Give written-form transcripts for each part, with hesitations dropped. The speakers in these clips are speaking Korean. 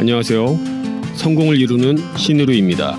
안녕하세요. 성공을 이루는 신의루입니다.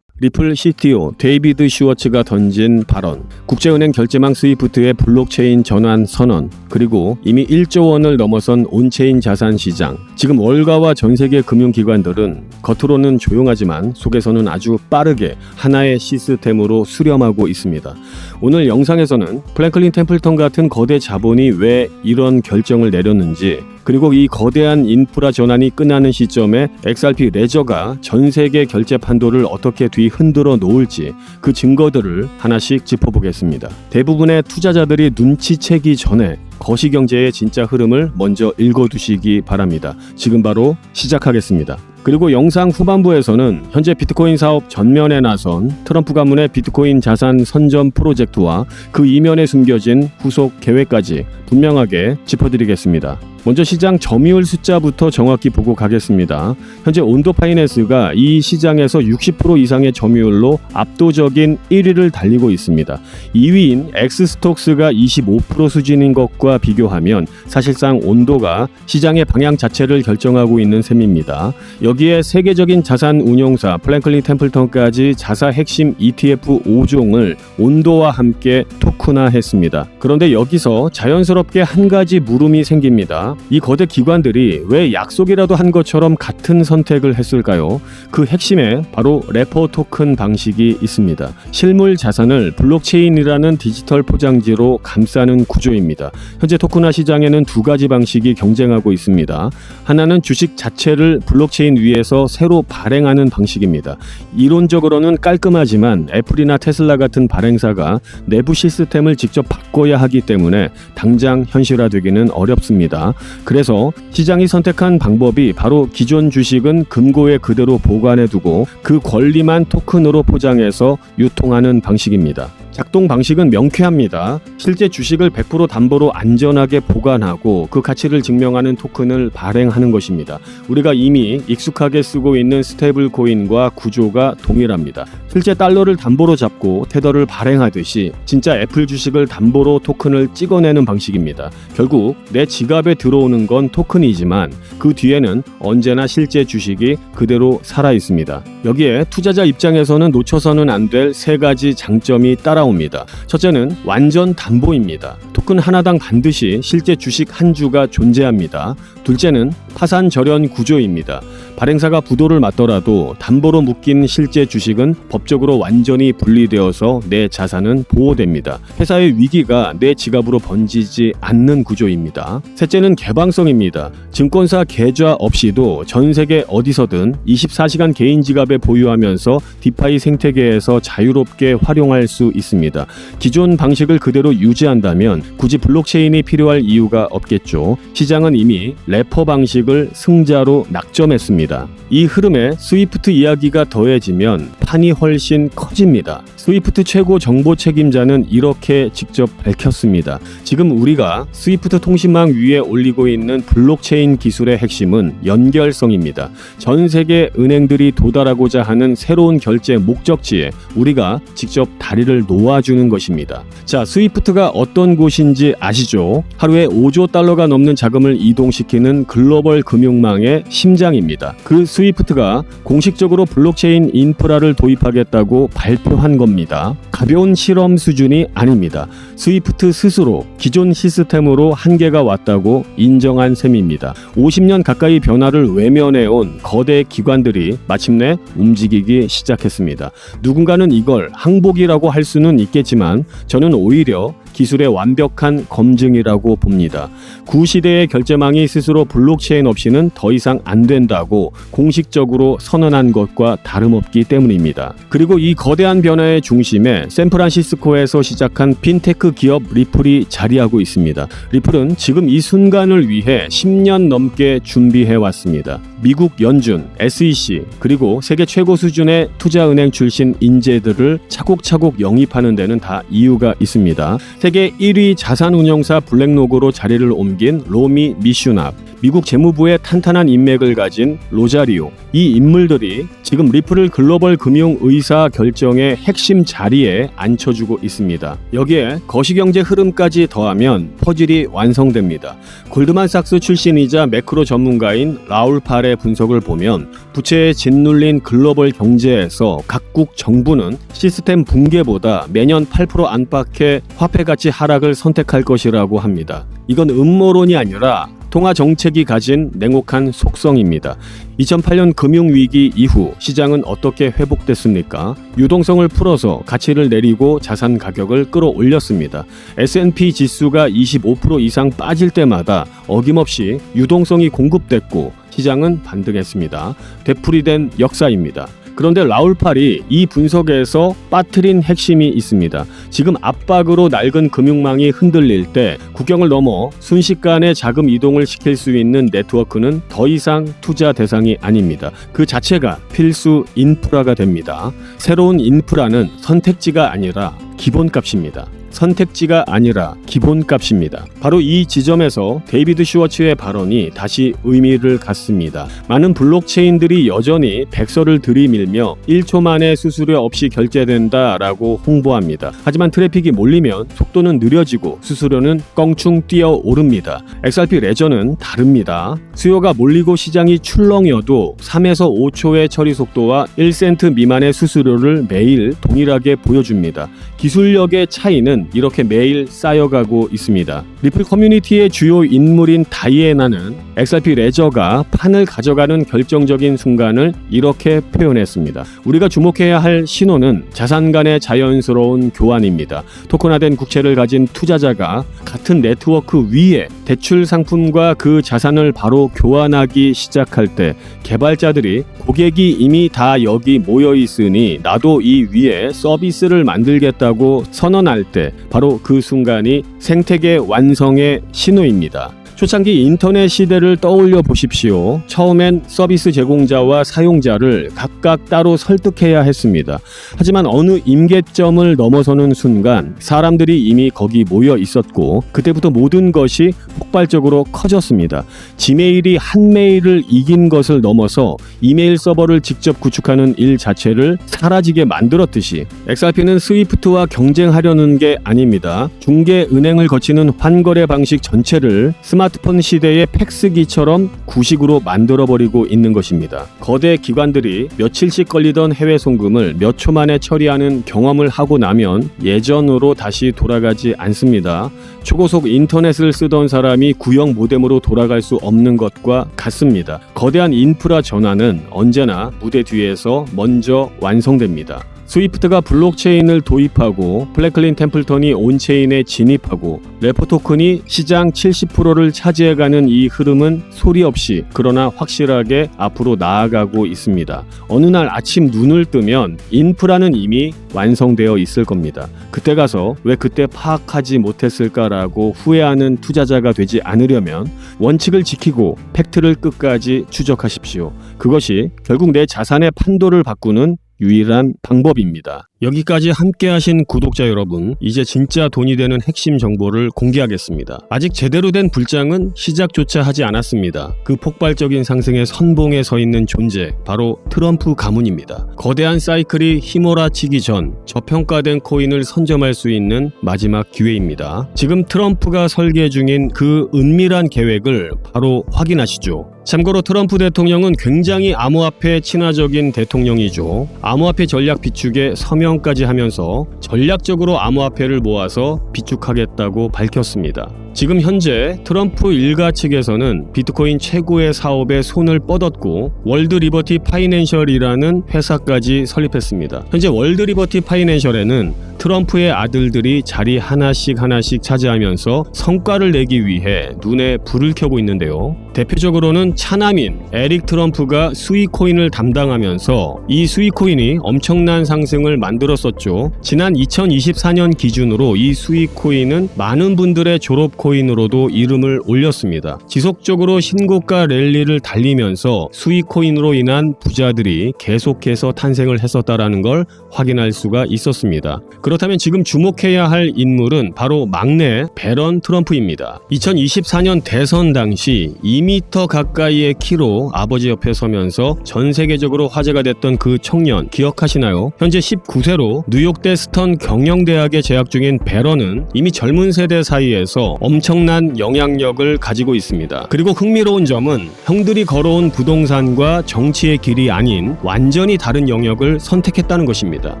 리플 CTO 데이비드 슈워츠가 던진 발언, 국제은행 결제망 스위프트의 블록체인 전환 선언, 그리고 이미 1조 원을 넘어선 온체인 자산 시장. 지금 월가와 전 세계 금융기관들은 겉으로는 조용하지만 속에서는 아주 빠르게 하나의 시스템으로 수렴하고 있습니다. 오늘 영상에서는 프랭클린 템플턴 같은 거대 자본이 왜 이런 결정을 내렸는지, 그리고 이 거대한 인프라 전환이 끝나는 시점에 XRP 레저가 전 세계 결제 판도를 어떻게 뒤흔들어 놓을지 그 증거들을 하나씩 짚어보겠습니다. 대부분의 투자자들이 눈치채기 전에 거시경제의 진짜 흐름을 먼저 읽어두시기 바랍니다. 지금 바로 시작하겠습니다. 그리고 영상 후반부에서는 현재 비트코인 사업 전면에 나선 트럼프 가문의 비트코인 자산 선점 프로젝트와 그 이면에 숨겨진 후속 계획까지 분명하게 짚어드리겠습니다. 먼저 시장 점유율 숫자부터 정확히 보고 가겠습니다. 현재 온도 파이낸스가 이 시장에서 60% 이상의 점유율로 압도적인 1위를 달리고 있습니다. 2위인 엑스스톡스가 25% 수준인 것과 비교하면 사실상 온도가 시장의 방향 자체를 결정하고 있는 셈입니다. 여기에 세계적인 자산 운용사 프랭클린 템플턴까지 자사 핵심 ETF 5종을 온도와 함께 토큰화했습니다. 그런데 여기서 자연스럽게 한 가지 물음이 생깁니다. 이 거대 기관들이 왜 약속이라도 한 것처럼 같은 선택을 했을까요? 그 핵심에 바로 레퍼 토큰 방식이 있습니다. 실물 자산을 블록체인이라는 디지털 포장지로 감싸는 구조입니다. 현재 토큰화 시장에는 두 가지 방식이 경쟁하고 있습니다. 하나는 주식 자체를 블록체인 위에서 새로 발행하는 방식입니다. 이론적으로는 깔끔하지만 애플이나 테슬라 같은 발행사가 내부 시스템을 직접 바꿔야 하기 때문에 당장 현실화되기는 어렵습니다. 그래서 시장이 선택한 방법이 바로 기존 주식은 금고에 그대로 보관해두고 그 권리만 토큰으로 포장해서 유통하는 방식입니다. 작동 방식은 명쾌합니다. 실제 주식을 100% 담보로 안전하게 보관하고 그 가치를 증명하는 토큰을 발행하는 것입니다. 우리가 이미 익숙하게 쓰고 있는 스테이블 코인과 구조가 동일합니다. 실제 달러를 담보로 잡고 테더를 발행하듯이 진짜 애플 주식을 담보로 토큰을 찍어내는 방식입니다. 결국 내 지갑에 들어오는 건 토큰이지만 그 뒤에는 언제나 실제 주식이 그대로 살아 있습니다. 여기에 투자자 입장에서는 놓쳐서는 안 될 세 가지 장점이 따라옵니다. 첫째는 완전 담보입니다. 토큰 하나당 반드시 실제 주식 한 주가 존재합니다. 둘째는 파산 절연 구조입니다. 발행사가 부도를 맞더라도 담보로 묶인 실제 주식은 법적으로 완전히 분리되어서 내 자산은 보호됩니다. 회사의 위기가 내 지갑으로 번지지 않는 구조입니다. 셋째는 개방성입니다. 증권사 계좌 없이도 전 세계 어디서든 24시간 개인 지갑에 보유하면서 디파이 생태계에서 자유롭게 활용할 수 있습니다. 기존 방식을 그대로 유지한다면 굳이 블록체인이 필요할 이유가 없겠죠. 시장은 이미 레퍼 방식을 승자로 낙점했습니다. 이 흐름에 스위프트 이야기가 더해지면 판이 훨씬 커집니다. 스위프트 최고 정보 책임자는 이렇게 직접 밝혔습니다. 지금 우리가 스위프트 통신망 위에 올리고 있는 블록체인 기술의 핵심은 연결성입니다. 전 세계 은행들이 도달하고자 하는 새로운 결제 목적지에 우리가 직접 다리를 놓아주는 것입니다. 자, 스위프트가 어떤 곳인지 아시죠? 하루에 5조 달러가 넘는 자금을 이동시키는 글로벌 금융망의 심장입니다. 그 스위프트가 공식적으로 블록체인 인프라를 도입하겠다고 발표한 겁니다. 가벼운 실험 수준이 아닙니다. 스위프트 스스로 기존 시스템으로 한계가 왔다고 인정한 셈입니다. 50년 가까이 변화를 외면해온 거대 기관들이 마침내 움직이기 시작했습니다. 누군가는 이걸 항복이라고 할 수는 있겠지만 저는 오히려 기술의 완벽한 검증이라고 봅니다. 구시대의 결제망이 스스로 블록체인 없이는 더 이상 안 된다고 공식적으로 선언한 것과 다름없기 때문입니다. 그리고 이 거대한 변화의 중심에 샌프란시스코에서 시작한 핀테크 기업 리플이 자리하고 있습니다. 리플은 지금 이 순간을 위해 10년 넘게 준비해왔습니다. 미국 연준, SEC, 그리고 세계 최고 수준의 투자은행 출신 인재들을 차곡차곡 영입하는 데는 다 이유가 있습니다. 세계 1위 자산운용사 블랙록으로 자리를 옮긴 로미 미슈납, 미국 재무부의 탄탄한 인맥을 가진 로자리오, 이 인물들이 지금 리플을 글로벌 금융 의사 결정의 핵심 자리에 앉혀주고 있습니다. 여기에 거시경제 흐름까지 더하면 퍼즐이 완성됩니다. 골드만삭스 출신이자 매크로 전문가인 라울 팔의 분석을 보면 부채에 짓눌린 글로벌 경제에서 각국 정부는 시스템 붕괴보다 매년 8% 안팎의 화폐 가치 하락을 선택할 것이라고 합니다. 이건 음모론이 아니라 통화 정책이 가진 냉혹한 속성입니다. 2008년 금융위기 이후 시장은 어떻게 회복됐습니까? 유동성을 풀어서 가치를 내리고 자산 가격을 끌어올렸습니다. S&P 지수가 25% 이상 빠질 때마다 어김없이 유동성이 공급됐고 시장은 반등했습니다. 되풀이된 역사입니다. 그런데 라울팔이 이 분석에서 빠뜨린 핵심이 있습니다. 지금 압박으로 낡은 금융망이 흔들릴 때 국경을 넘어 순식간에 자금 이동을 시킬 수 있는 네트워크는 더 이상 투자 대상이 아닙니다. 그 자체가 필수 인프라가 됩니다. 새로운 인프라는 선택지가 아니라 기본값입니다. 선택지가 아니라 기본값입니다. 바로 이 지점에서 데이비드 슈워츠의 발언이 다시 의미를 갖습니다. 많은 블록체인들이 여전히 백서를 들이밀며 1초 만에 수수료 없이 결제된다라고 홍보합니다. 하지만 트래픽이 몰리면 속도는 느려지고 수수료는 껑충 뛰어오릅니다. XRP 레저는 다릅니다. 수요가 몰리고 시장이 출렁여도 3에서 5초의 처리 속도와 1센트 미만의 수수료를 매일 동일하게 보여줍니다. 기술력의 차이는 이렇게 매일 쌓여가고 있습니다. 리플 커뮤니티의 주요 인물인 다이애나는 XRP 레저가 판을 가져가는 결정적인 순간을 이렇게 표현했습니다. 우리가 주목해야 할 신호는 자산 간의 자연스러운 교환입니다. 토큰화된 국채를 가진 투자자가 같은 네트워크 위에 대출 상품과 그 자산을 바로 교환하기 시작할 때 개발자들이 고객이 이미 다 여기 모여 있으니 나도 이 위에 서비스를 만들겠다고 선언할 때 바로 그 순간이 생태계 완성의 신호입니다. 초창기 인터넷 시대를 떠올려 보십시오. 처음엔 서비스 제공자와 사용자를 각각 따로 설득해야 했습니다. 하지만 어느 임계점을 넘어서는 순간 사람들이 이미 거기 모여 있었고 그때부터 모든 것이 폭발적으로 커졌습니다. 지메일이 한 메일을 이긴 것을 넘어서 이메일 서버를 직접 구축하는 일 자체를 사라지게 만들었듯이 XRP는 스위프트와 경쟁하려는 게 아닙니다. 중개 은행을 거치는 환거래 방식 전체를 스마트폰 시대의 팩스기처럼 구식으로 만들어버리고 있는 것입니다. 거대 기관들이 며칠씩 걸리던 해외 송금을 몇 초 만에 처리하는 경험을 하고 나면 예전으로 다시 돌아가지 않습니다. 초고속 인터넷을 쓰던 사람이 구형 모뎀으로 돌아갈 수 없는 것과 같습니다. 거대한 인프라 전환은 언제나 무대 뒤에서 먼저 완성됩니다. 스위프트가 블록체인을 도입하고 플래클린 템플턴이 온체인에 진입하고 레포 토큰이 시장 70%를 차지해가는 이 흐름은 소리 없이 그러나 확실하게 앞으로 나아가고 있습니다. 어느 날 아침 눈을 뜨면 인프라는 이미 완성되어 있을 겁니다. 그때 가서 왜 그때 파악하지 못했을까라고 후회하는 투자자가 되지 않으려면 원칙을 지키고 팩트를 끝까지 추적하십시오. 그것이 결국 내 자산의 판도를 바꾸는 유일한 방법입니다. 여기까지 함께하신 구독자 여러분, 이제 진짜 돈이 되는 핵심 정보를 공개하겠습니다. 아직 제대로 된 불장은 시작조차 하지 않았습니다. 그 폭발적인 상승의 선봉에 서 있는 존재, 바로 트럼프 가문입니다. 거대한 사이클이 휘몰아치기 전 저평가된 코인을 선점할 수 있는 마지막 기회입니다. 지금 트럼프가 설계 중인 그 은밀한 계획을 바로 확인하시죠. 참고로 트럼프 대통령은 굉장히 암호화폐 친화적인 대통령이죠. 암호화폐 전략 비축에 서명까지 하면서 전략적으로 암호화폐를 모아서 비축하겠다고 밝혔습니다. 지금 현재 트럼프 일가 측에서는 비트코인 최고의 사업에 손을 뻗었고 월드 리버티 파이낸셜이라는 회사까지 설립했습니다. 현재 월드 리버티 파이낸셜에는 트럼프의 아들들이 자리 하나씩 차지하면서 성과를 내기 위해 눈에 불을 켜고 있는데요. 대표적으로는 차남인 에릭 트럼프가 수익코인을 담당하면서 이 수익코인이 엄청난 상승을 만들었었죠. 지난 2024년 기준으로 이 수익코인은 많은 분들의 졸업 코인으로도 이름을 올렸습니다. 지속적으로 신고가 랠리를 달리면서 수익 코인으로 인한 부자들이 계속해서 탄생을 했었다라는 걸 확인할 수가 있었습니다. 그렇다면 지금 주목해야 할 인물은 바로 막내 배런 트럼프입니다. 2024년 대선 당시 2m 가까이의 키로 아버지 옆에 서면서 전 세계적으로 화제가 됐던 그 청년 기억하시나요? 현재 19세로 뉴욕대 스턴 경영대학에 재학 중인 배런은 이미 젊은 세대 사이에서 엄청난 영향력을 가지고 있습니다. 그리고 흥미로운 점은 형들이 걸어온 부동산과 정치의 길이 아닌 완전히 다른 영역을 선택했다는 것입니다.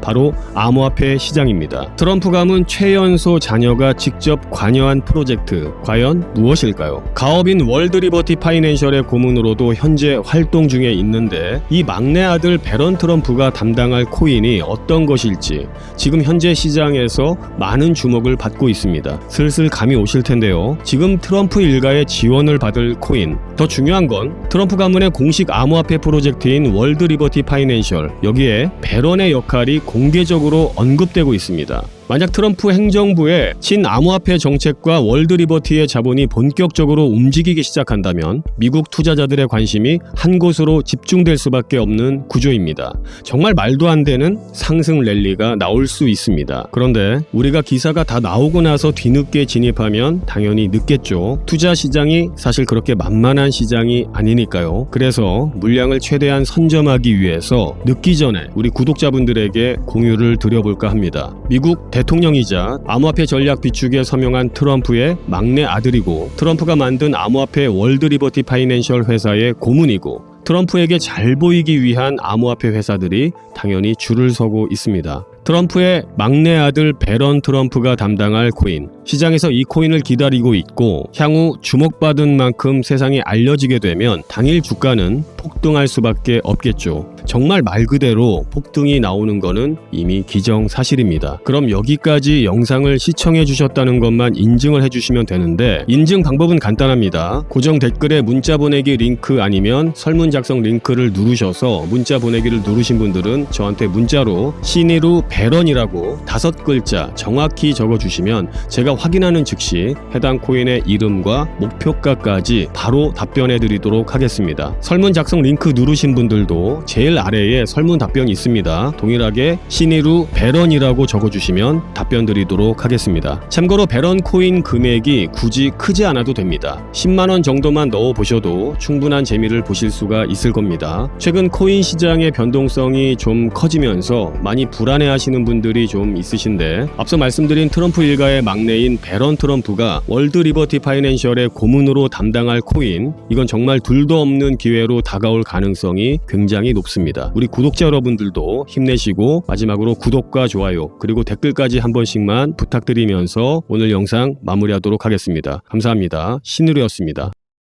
바로 암호화폐 시장입니다. 트럼프 가문 최연소 자녀가 직접 관여한 프로젝트 과연 무엇일까요? 가업인 월드 리버티 파이낸셜의 고문으로도 현재 활동 중에 있는데 이 막내 아들 배런 트럼프가 담당할 코인이 어떤 것일지 지금 현재 시장에서 많은 주목을 받고 있습니다. 슬슬 감이 오실 텐데요. 지금 트럼프 일가의 지원을 받을 코인, 더 중요한 건 트럼프 가문의 공식 암호화폐 프로젝트인 월드 리버티 파이낸셜, 여기에 배런의 역할이 공개적으로 언급되고 있습니다. 만약 트럼프 행정부의 친암호화폐 정책과 월드 리버티의 자본이 본격적으로 움직이기 시작한다면 미국 투자자들의 관심이 한 곳으로 집중될 수밖에 없는 구조입니다. 정말 말도 안 되는 상승 랠리가 나올 수 있습니다. 그런데 우리가 기사가 다 나오고 나서 뒤늦게 진입하면 당연히 늦겠죠. 투자 시장이 사실 그렇게 만만한 시장이 아니니까요. 그래서 물량을 최대한 선점하기 위해서 늦기 전에 우리 구독자분들에게 공유를 드려볼까 합니다. 미국 대통령이자 암호화폐 전략 비축에 서명한 트럼프의 막내 아들이고 트럼프가 만든 암호화폐 월드 리버티 파이낸셜 회사의 고문이고 트럼프에게 잘 보이기 위한 암호화폐 회사들이 당연히 줄을 서고 있습니다. 트럼프의 막내 아들 배런 트럼프가 담당할 코인, 시장에서 이 코인을 기다리고 있고 향후 주목받은 만큼 세상에 알려지게 되면 당일 주가는 폭등할 수밖에 없겠죠. 정말 말 그대로 폭등이 나오는 거는 이미 기정사실입니다. 그럼 여기까지 영상을 시청해 주셨다는 것만 인증을 해주시면 되는데 인증 방법은 간단합니다. 고정 댓글에 문자 보내기 링크 아니면 설문 작성 링크를 누르셔서 문자 보내기를 누르신 분들은 저한테 문자로 신이루 배런이라고 5글자 정확히 적어주시면 제가 확인하는 즉시 해당 코인의 이름과 목표가까지 바로 답변해 드리도록 하겠습니다. 설문 작성 링크 누르신 분들도 제일 아래에 설문 답변이 있습니다. 동일하게 신이루 배런이라고 적어주시면 답변 드리도록 하겠습니다. 참고로 배런 코인 금액이 굳이 크지 않아도 됩니다. 10만원 정도만 넣어보셔도 충분한 재미를 보실 수가 있을 겁니다. 최근 코인 시장의 변동성이 좀 커지면서 많이 불안해하시는 분들이 좀 있으신데 앞서 말씀드린 트럼프 일가의 막내인 배런 트럼프가 월드 리버티 파이낸셜의 고문으로 담당할 코인, 이건 정말 둘도 없는 기회로 다가올 가능성이 굉장히 높습니다. 우리 구독자 여러분들도 힘내시고 마지막으로 구독과 좋아요 그리고 댓글까지 한 번씩만 부탁드리면서 오늘 영상 마무리하도록 하겠습니다. 감사합니다. 신으루였습니다.